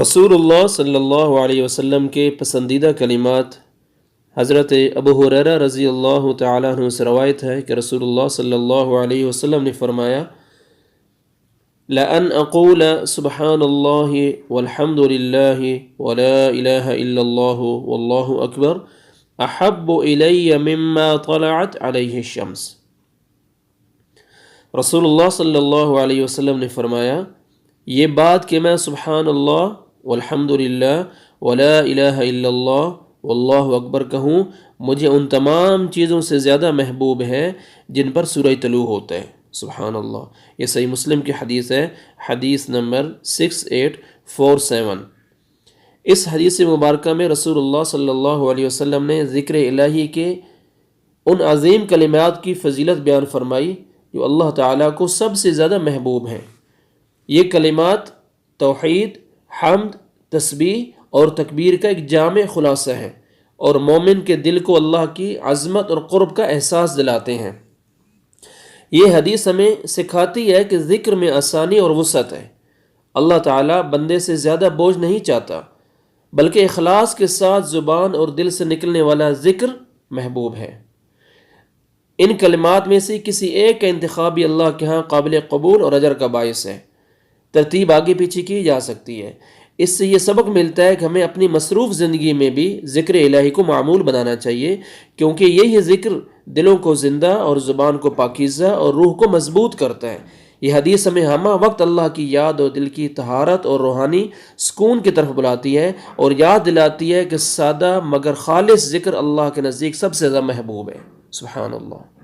رسول اللہ صلی اللہ علیہ وسلم کے پسندیدہ کلمات۔ حضرت ابو ہریرہ رضی اللہ تعالیٰ عنہ سے روایت ہے کہ رسول اللہ صلی اللہ علیہ وسلم نے فرمایا، لَأَنْ أَقُولَ سُبْحَانَ اللَّهِ وَالْحَمْدُ لِلَّهِ وَلَا إِلَهَ إِلَّا اللَّهُ وَاللَّهُ أَكْبَرُ أَحَبُّ إِلَيَّ مِمَّا طَلَعَتْ عَلَيْهِ الشَّمْسُ۔ رسول اللہ صلی اللہ علیہ وسلم نے فرمایا، یہ بات کہ میں سبحان اللہ والحمد للہ ولا الہ الا اللہ واللہ اکبر کہوں، مجھے ان تمام چیزوں سے زیادہ محبوب ہے جن پر سورج طلوع ہوتا ہے۔ سبحان اللہ۔ یہ صحیح مسلم کی حدیث ہے، حدیث نمبر 6847۔ اس حدیث مبارکہ میں رسول اللہ صلی اللہ علیہ وسلم نے ذکر الہی کے ان عظیم کلمات کی فضیلت بیان فرمائی جو اللہ تعالیٰ کو سب سے زیادہ محبوب ہیں۔ یہ کلمات توحید، حمد، تسبیح اور تکبیر کا ایک جامع خلاصہ ہے اور مومن کے دل کو اللہ کی عظمت اور قرب کا احساس دلاتے ہیں۔ یہ حدیث ہمیں سکھاتی ہے کہ ذکر میں آسانی اور وسعت ہے۔ اللہ تعالیٰ بندے سے زیادہ بوجھ نہیں چاہتا، بلکہ اخلاص کے ساتھ زبان اور دل سے نکلنے والا ذکر محبوب ہے۔ ان کلمات میں سے کسی ایک کا انتخاب بھی اللہ کے ہاں قابل قبول اور اجر کا باعث ہے۔ ترتیب آگے پیچھے کی جا سکتی ہے۔ اس سے یہ سبق ملتا ہے کہ ہمیں اپنی مصروف زندگی میں بھی ذکر الہی کو معمول بنانا چاہیے، کیونکہ یہی ذکر دلوں کو زندہ اور زبان کو پاکیزہ اور روح کو مضبوط کرتا ہے۔ یہ حدیث ہمیں ہمہ وقت اللہ کی یاد اور دل کی طہارت اور روحانی سکون کی طرف بلاتی ہے اور یاد دلاتی ہے کہ سادہ مگر خالص ذکر اللہ کے نزدیک سب سے زیادہ محبوب ہے۔ سبحان اللہ۔